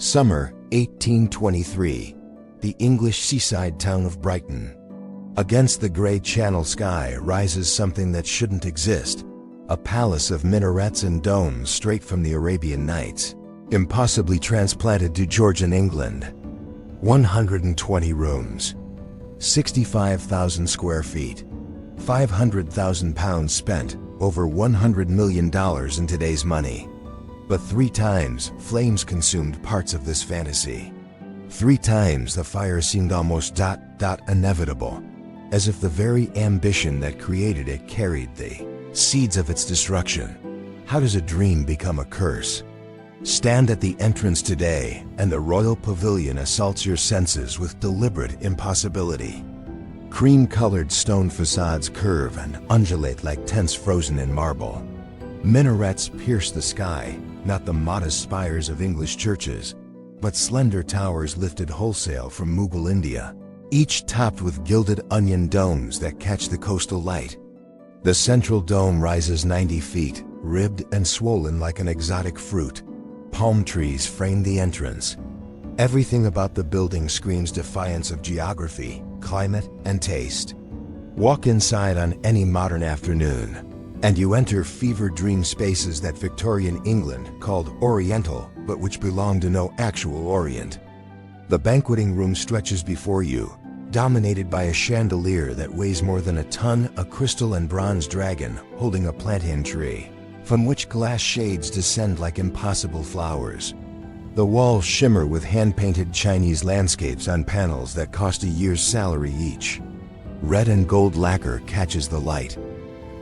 Summer, 1823. The English seaside town of Brighton. Against the grey Channel sky rises something that shouldn't exist. A palace of minarets and domes straight from the Arabian Nights. Impossibly transplanted to Georgian England. 120 rooms. 65,000 square feet. £500,000 spent, over $100 million in today's money. But 3 times, flames consumed parts of this fantasy. 3 times the fire seemed almost inevitable, as if the very ambition that created it carried the seeds of its destruction. How does a dream become a curse? Stand at the entrance today, and the Royal Pavilion assaults your senses with deliberate impossibility. Cream-colored stone facades curve and undulate like tents frozen in marble. Minarets pierce the sky, not the modest spires of English churches, but slender towers lifted wholesale from Mughal India, each topped with gilded onion domes that catch the coastal light. The central dome rises 90 feet, ribbed and swollen like an exotic fruit. Palm trees frame the entrance. Everything about the building screams defiance of geography, climate, and taste. Walk inside on any modern afternoon, and you enter fever dream spaces that Victorian England called Oriental, but which belong to no actual Orient. The banqueting room stretches before you, dominated by a chandelier that weighs more than a ton, a crystal and bronze dragon holding a plantain tree, from which glass shades descend like impossible flowers. The walls shimmer with hand-painted Chinese landscapes on panels that cost a year's salary each. Red and gold lacquer catches the light.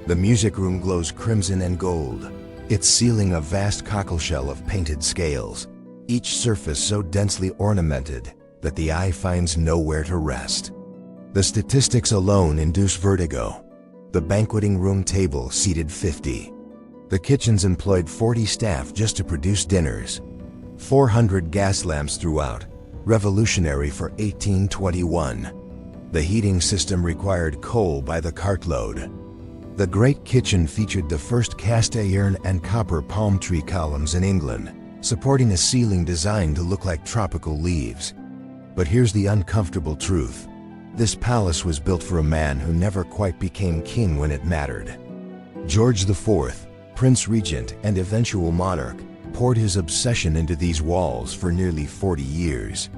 The music room glows crimson and gold, its ceiling a vast cockleshell of painted scales, each surface so densely ornamented that the eye finds nowhere to rest. The statistics alone induce vertigo. The banqueting room table seated 50. The kitchens employed 40 staff just to produce dinners. 400 gas lamps throughout, revolutionary for 1821. The heating system required coal by the cartload. The great kitchen featured the first cast iron and copper palm tree columns in England, supporting a ceiling designed to look like tropical leaves. But here's the uncomfortable truth. This palace was built for a man who never quite became king when it mattered. George IV, Prince Regent and eventual monarch, poured his obsession into these walls for nearly 40 years.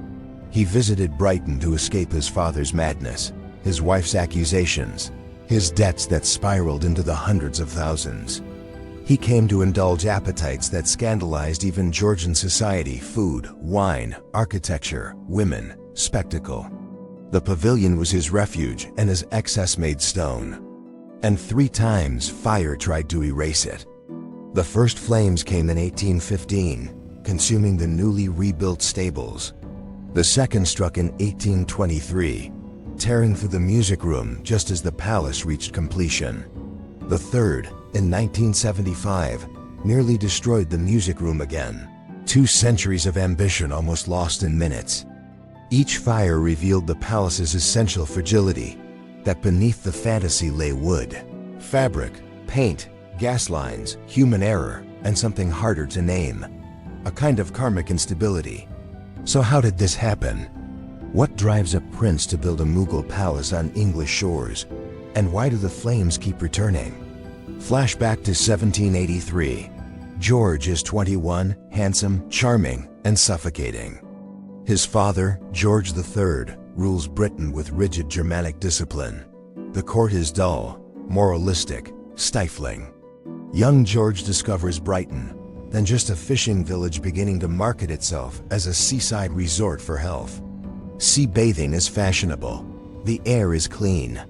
He visited Brighton to escape his father's madness, his wife's accusations, his debts that spiraled into the hundreds of thousands. He came to indulge appetites that scandalized even Georgian society: food, wine, architecture, women, spectacle. The pavilion was his refuge and his excess made stone. And 3 times fire tried to erase it. The first flames came in 1815, consuming the newly rebuilt stables. The second struck in 1823, tearing through the music room just as the palace reached completion. The third, in 1975, nearly destroyed the music room again. 2 centuries of ambition almost lost in minutes. Each fire revealed the palace's essential fragility, that beneath the fantasy lay wood, fabric, paint, gas lines, human error, and something harder to name. A kind of karmic instability. So how did this happen? What drives a prince to build a Mughal palace on English shores? And why do the flames keep returning? Flashback to 1783. George is 21, handsome, charming, and suffocating. His father, George III, rules Britain with rigid Germanic discipline. The court is dull, moralistic, stifling. Young George discovers Brighton, then just a fishing village beginning to market itself as a seaside resort for health. Sea bathing is fashionable. The air is clean.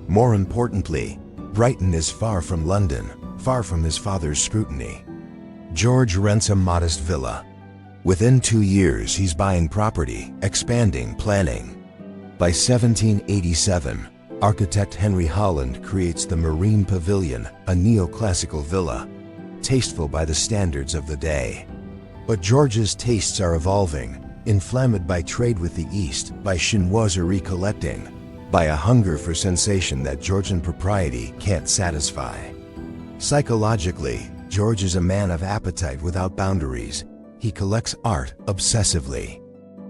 More importantly, Brighton is far from London, far from his father's scrutiny. George rents a modest villa. Within 2 years, he's buying property, expanding, planning. By 1787, architect Henry Holland creates the Marine Pavilion, a neoclassical villa, tasteful by the standards of the day. But George's tastes are evolving, inflamed by trade with the East, by chinoiserie collecting, by a hunger for sensation that Georgian propriety can't satisfy. Psychologically, George is a man of appetite without boundaries. He collects art obsessively.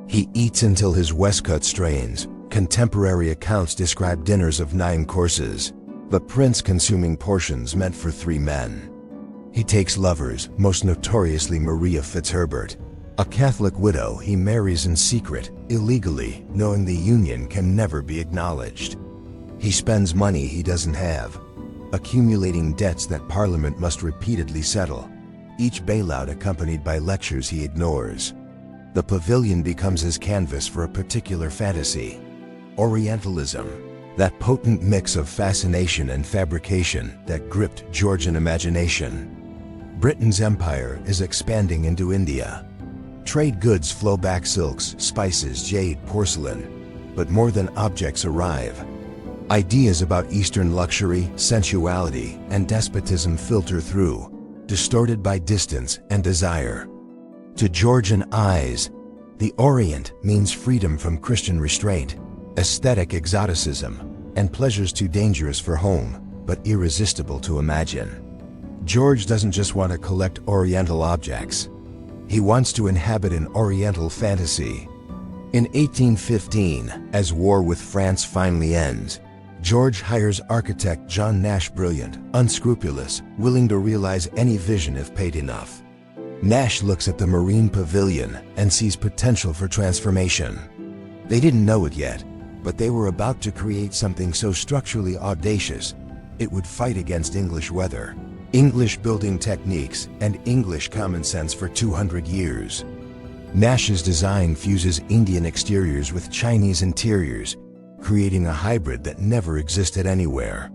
He eats until his waistcoat strains. Contemporary accounts describe dinners of 9 courses, the prince consuming portions meant for 3 men. He takes lovers, most notoriously Maria Fitzherbert, a Catholic widow he marries in secret, illegally, knowing the union can never be acknowledged. He spends money he doesn't have, accumulating debts that Parliament must repeatedly settle, each bailout accompanied by lectures he ignores. The pavilion becomes his canvas for a particular fantasy: Orientalism, that potent mix of fascination and fabrication that gripped Georgian imagination. Britain's empire is expanding into India. Trade goods flow back: silks, spices, jade, porcelain. But more than objects arrive. Ideas about Eastern luxury, sensuality, and despotism filter through, distorted by distance and desire. To Georgian eyes, the Orient means freedom from Christian restraint, aesthetic exoticism, and pleasures too dangerous for home, but irresistible to imagine. George doesn't just want to collect Oriental objects. He wants to inhabit an Oriental fantasy. In 1815, as war with France finally ends, George hires architect John Nash, brilliant, unscrupulous, willing to realize any vision if paid enough. Nash looks at the Marine Pavilion and sees potential for transformation. They didn't know it yet, but they were about to create something so structurally audacious, it would fight against English weather, English building techniques, and English common sense for 200 years. Nash's design fuses Indian exteriors with Chinese interiors, creating a hybrid that never existed anywhere.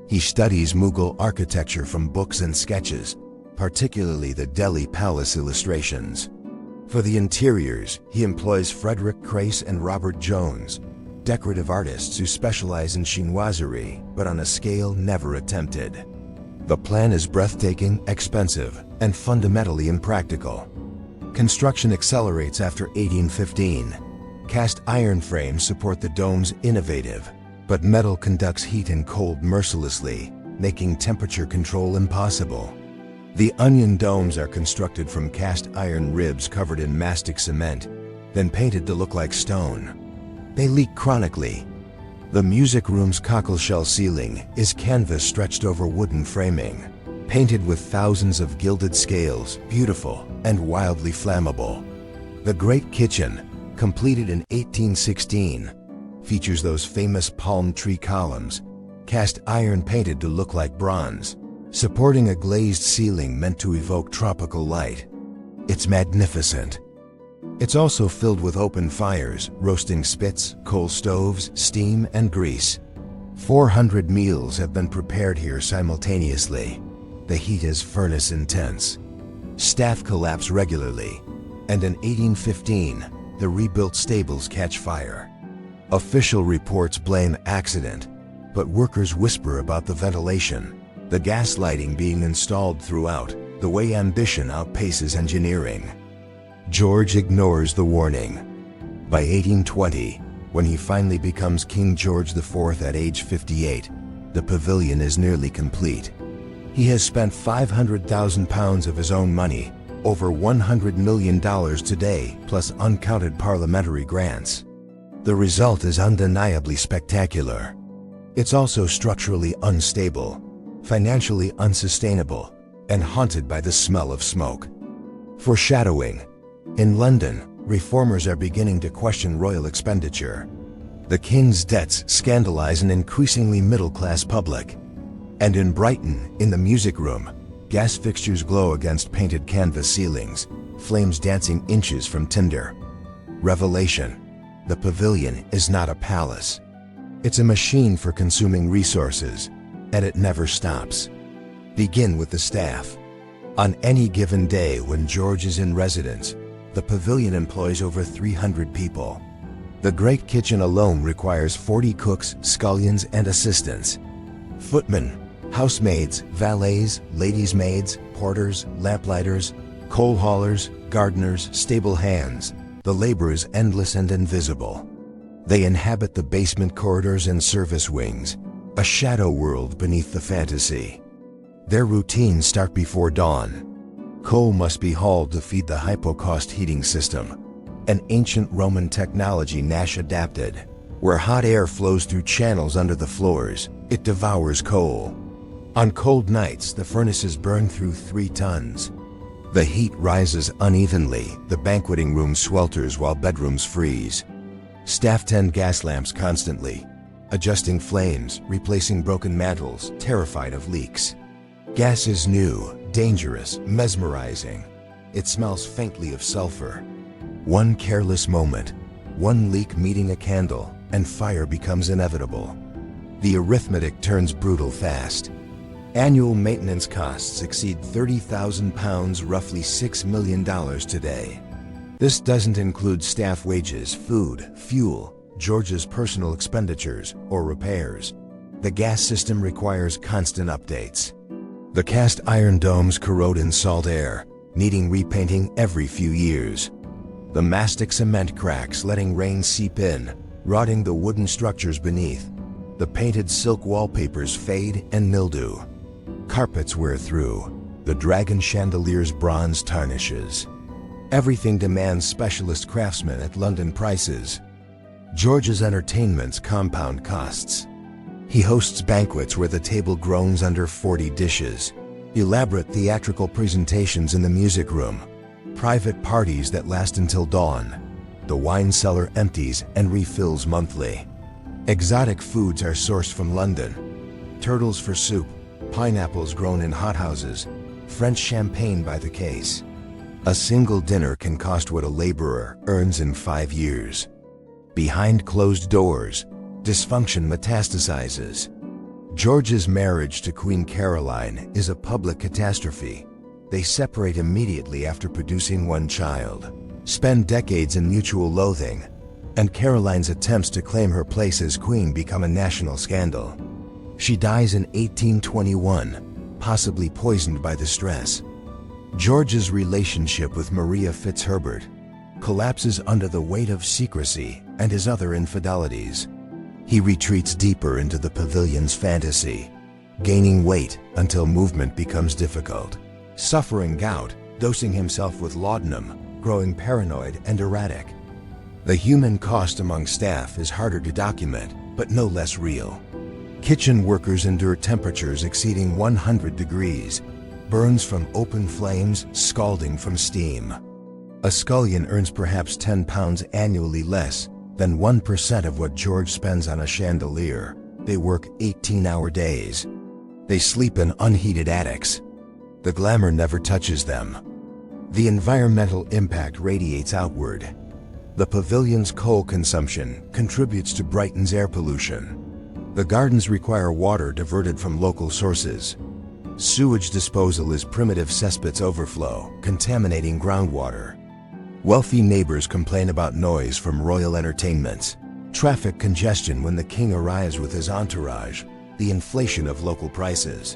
He studies Mughal architecture from books and sketches, particularly the Delhi Palace illustrations. For the interiors, he employs Frederick Crace and Robert Jones, decorative artists who specialize in chinoiserie, but on a scale never attempted. The plan is breathtaking, expensive, and fundamentally impractical. Construction accelerates after 1815. Cast iron frames support the dome's innovative, but metal conducts heat and cold mercilessly, making temperature control impossible. The onion domes are constructed from cast iron ribs covered in mastic cement, then painted to look like stone. They leak chronically. The music room's cockleshell ceiling is canvas stretched over wooden framing, painted with thousands of gilded scales, beautiful and wildly flammable. The great kitchen, completed in 1816, features those famous palm tree columns, cast iron painted to look like bronze, supporting a glazed ceiling meant to evoke tropical light. It's magnificent. It's also filled with open fires, roasting spits, coal stoves, steam, and grease. 400 meals have been prepared here simultaneously. The heat is furnace intense. Staff collapse regularly, and in 1815, the rebuilt stables catch fire. Official reports blame accident, but workers whisper about the ventilation, the gas lighting being installed throughout, the way ambition outpaces engineering. George ignores the warning. By 1820, when he finally becomes King George IV at age 58, the pavilion is nearly complete. He has spent £500,000 of his own money, over $100 million today, plus uncounted parliamentary grants. The result is undeniably spectacular. It's also structurally unstable, financially unsustainable, and haunted by the smell of smoke. Foreshadowing. In London, reformers are beginning to question royal expenditure. The king's debts scandalize an increasingly middle-class public. And in Brighton, in the music room, gas fixtures glow against painted canvas ceilings, flames dancing inches from tinder. Revelation. The pavilion is not a palace. It's a machine for consuming resources, and it never stops. Begin with the staff. On any given day when George is in residence, the pavilion employs over 300 people. The great kitchen alone requires 40 cooks, scullions, and assistants. Footmen, housemaids, valets, ladies' maids, porters, lamplighters, coal haulers, gardeners, stable hands. The labor is endless and invisible. They inhabit the basement corridors and service wings, a shadow world beneath the fantasy. Their routines start before dawn. Coal must be hauled to feed the hypocaust heating system, an ancient Roman technology Nash adapted. Where hot air flows through channels under the floors, it devours coal. On cold nights, the furnaces burn through 3 tons. The heat rises unevenly, the banqueting room swelters while bedrooms freeze. Staff tend gas lamps constantly, adjusting flames, replacing broken mantles, terrified of leaks. Gas is new, dangerous, mesmerizing. It smells faintly of sulfur. One careless moment, one leak meeting a candle, and fire becomes inevitable. The arithmetic turns brutal fast. Annual maintenance costs exceed £30,000, roughly $6 million today. This doesn't include staff wages, food, fuel, George's personal expenditures, or repairs. The gas system requires constant updates. The cast iron domes corrode in salt air, needing repainting every few years. The mastic cement cracks, letting rain seep in, rotting the wooden structures beneath. The painted silk wallpapers fade and mildew. Carpets wear through. The dragon chandelier's bronze tarnishes. Everything demands specialist craftsmen at London prices. George's entertainments compound costs. He hosts banquets where the table groans under 40 dishes, elaborate theatrical presentations in the music room, private parties that last until dawn. The wine cellar empties and refills monthly. Exotic foods are sourced from London. Turtles for soup, pineapples grown in hothouses, French champagne by the case. A single dinner can cost what a laborer earns in 5 years. Behind closed doors, dysfunction metastasizes. George's marriage to Queen Caroline is a public catastrophe. They separate immediately after producing 1 child, spend decades in mutual loathing, and Caroline's attempts to claim her place as queen become a national scandal. She dies in 1821, possibly poisoned by the stress. George's relationship with Maria Fitzherbert collapses under the weight of secrecy and his other infidelities. He retreats deeper into the pavilion's fantasy, gaining weight until movement becomes difficult, suffering gout, dosing himself with laudanum, growing paranoid and erratic. The human cost among staff is harder to document, but no less real. Kitchen workers endure temperatures exceeding 100 degrees, burns from open flames, scalding from steam. A scullion earns perhaps £10 annually less than 1% of what George spends on a chandelier. They work 18-hour days. They sleep in unheated attics. The glamour never touches them. The environmental impact radiates outward. The pavilion's coal consumption contributes to Brighton's air pollution. The gardens require water diverted from local sources. Sewage disposal is primitive cesspits overflow, contaminating groundwater. Wealthy neighbors complain about noise from royal entertainments, traffic congestion when the king arrives with his entourage, the inflation of local prices.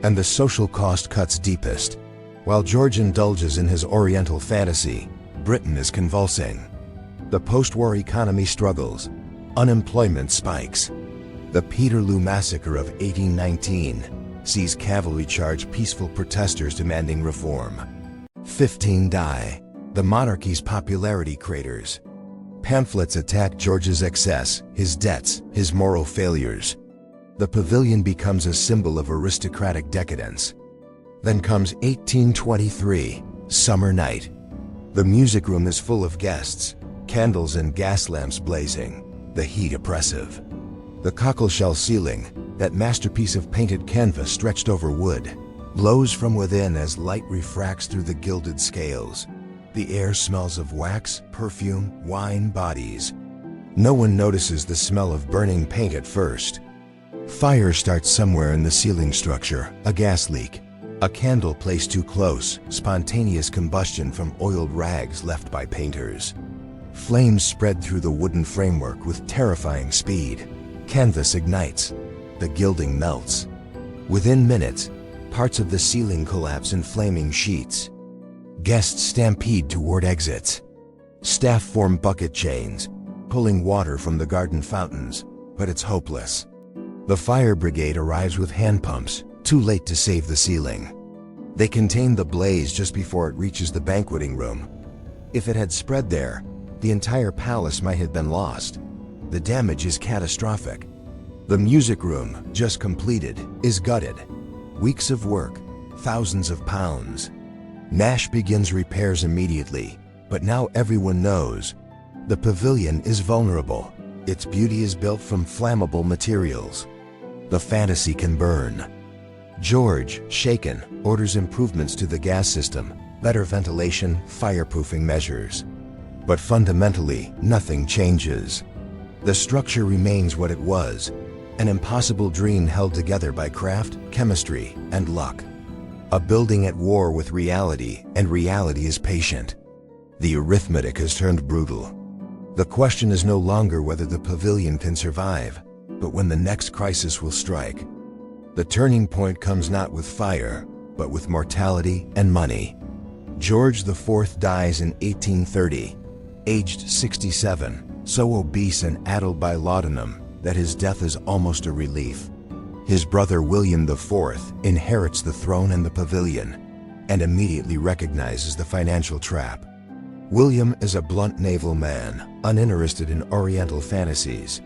And the social cost cuts deepest. While George indulges in his oriental fantasy, Britain is convulsing. The post-war economy struggles. Unemployment spikes. The Peterloo Massacre of 1819 sees cavalry charge peaceful protesters demanding reform. 15 die. The monarchy's popularity craters. Pamphlets attack George's excess, his debts, his moral failures. The pavilion becomes a symbol of aristocratic decadence. Then comes 1823, summer night. The music room is full of guests, candles and gas lamps blazing, the heat oppressive. The cockleshell ceiling, that masterpiece of painted canvas stretched over wood, glows from within as light refracts through the gilded scales. The air smells of wax, perfume, wine, bodies. No one notices the smell of burning paint at first. Fire starts somewhere in the ceiling structure, a gas leak. A candle placed too close, spontaneous combustion from oiled rags left by painters. Flames spread through the wooden framework with terrifying speed. Canvas ignites. The gilding melts. Within minutes, parts of the ceiling collapse in flaming sheets. Guests stampede toward exits. Staff form bucket chains, pulling water from the garden fountains, but it's hopeless. The fire brigade arrives with hand pumps, too late to save the ceiling. They contain the blaze just before it reaches the banqueting room. If it had spread there, the entire palace might have been lost. The damage is catastrophic. The music room, just completed, is gutted. Weeks of work, thousands of pounds. Nash begins repairs immediately, but now everyone knows the pavilion is vulnerable. Its beauty is built from flammable materials. The fantasy can burn. George, shaken, orders improvements to the gas system, better ventilation, fireproofing measures. But fundamentally, nothing changes. The structure remains what it was, an impossible dream held together by craft, chemistry, and luck. A building at war with reality, and reality is patient. The arithmetic has turned brutal. The question is no longer whether the pavilion can survive, but when the next crisis will strike. The turning point comes not with fire, but with mortality and money. George IV dies in 1830, aged 67, so obese and addled by laudanum that his death is almost a relief. His brother William IV inherits the throne and the pavilion, and immediately recognizes the financial trap. William is a blunt naval man, uninterested in Oriental fantasies.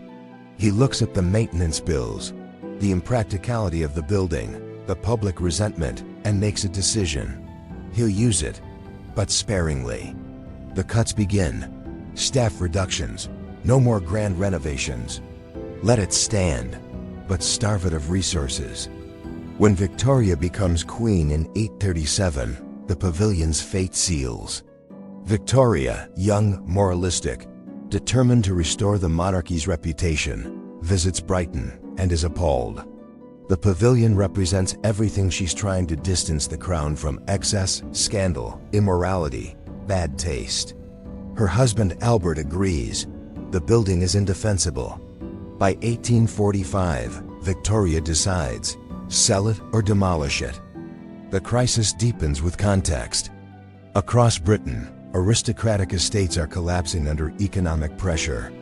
He looks at the maintenance bills, the impracticality of the building, the public resentment, and makes a decision. He'll use it, but sparingly. The cuts begin. Staff reductions, no more grand renovations. Let it stand, but starve it of resources. When Victoria becomes queen in 837, the pavilion's fate seals. Victoria, young, moralistic, determined to restore the monarchy's reputation, visits Brighton and is appalled. The pavilion represents everything she's trying to distance the crown from: excess, scandal, immorality, bad taste. Her husband Albert agrees. The building is indefensible. By 1845, Victoria decides, sell it or demolish it. The crisis deepens with context. Across Britain, aristocratic estates are collapsing under economic pressure.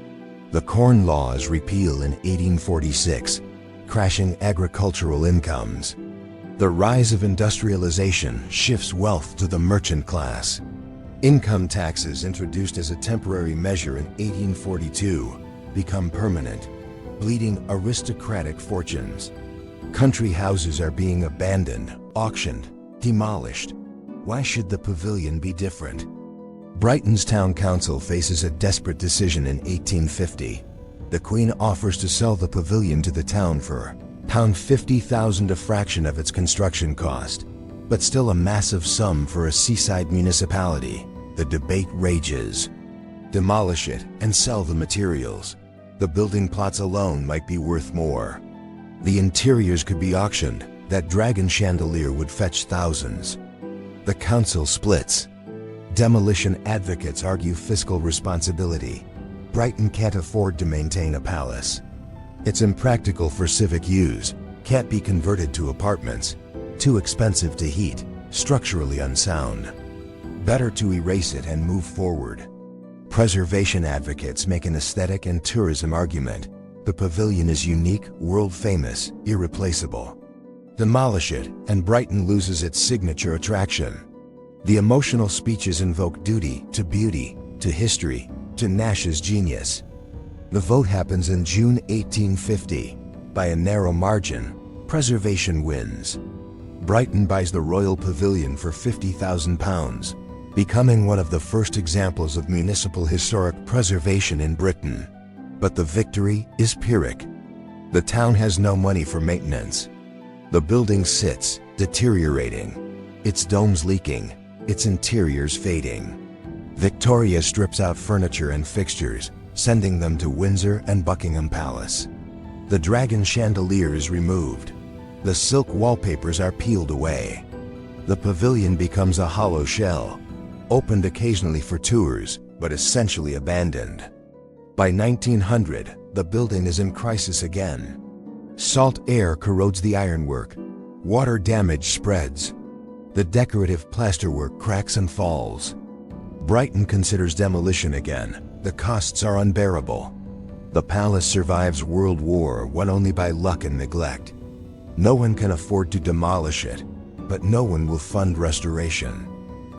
The Corn Laws repeal in 1846, crashing agricultural incomes. The rise of industrialization shifts wealth to the merchant class. Income taxes, introduced as a temporary measure in 1842, become permanent, bleeding aristocratic fortunes. Country houses are being abandoned, auctioned, demolished. Why should the pavilion be different? Brighton's town council faces a desperate decision in 1850. The Queen offers to sell the pavilion to the town for £50,000, a fraction of its construction cost, but still a massive sum for a seaside municipality. The debate rages. Demolish it and sell the materials. The building plots alone might be worth more. The interiors could be auctioned. That dragon chandelier would fetch thousands. The council splits. Demolition advocates argue fiscal responsibility. Brighton can't afford to maintain a palace. It's impractical for civic use, can't be converted to apartments, too expensive to heat, structurally unsound. Better to erase it and move forward. Preservation advocates make an aesthetic and tourism argument. The pavilion is unique, world-famous, irreplaceable. Demolish it, and Brighton loses its signature attraction. The emotional speeches invoke duty to beauty, to history, to Nash's genius. The vote happens in June 1850. By a narrow margin, preservation wins. Brighton buys the Royal Pavilion for £50,000, becoming one of the first examples of municipal historic preservation in Britain. But the victory is Pyrrhic. The town has no money for maintenance. The building sits, deteriorating. Its domes leaking, its interiors fading. Victoria strips out furniture and fixtures, sending them to Windsor and Buckingham Palace. The dragon chandelier is removed. The silk wallpapers are peeled away. The pavilion becomes a hollow shell, opened occasionally for tours, but essentially abandoned. By 1900, the building is in crisis again. Salt air corrodes the ironwork. Water damage spreads. The decorative plasterwork cracks and falls. Brighton considers demolition again. The costs are unbearable. The palace survives World War, won only by luck and neglect. No one can afford to demolish it. but no one will fund restoration.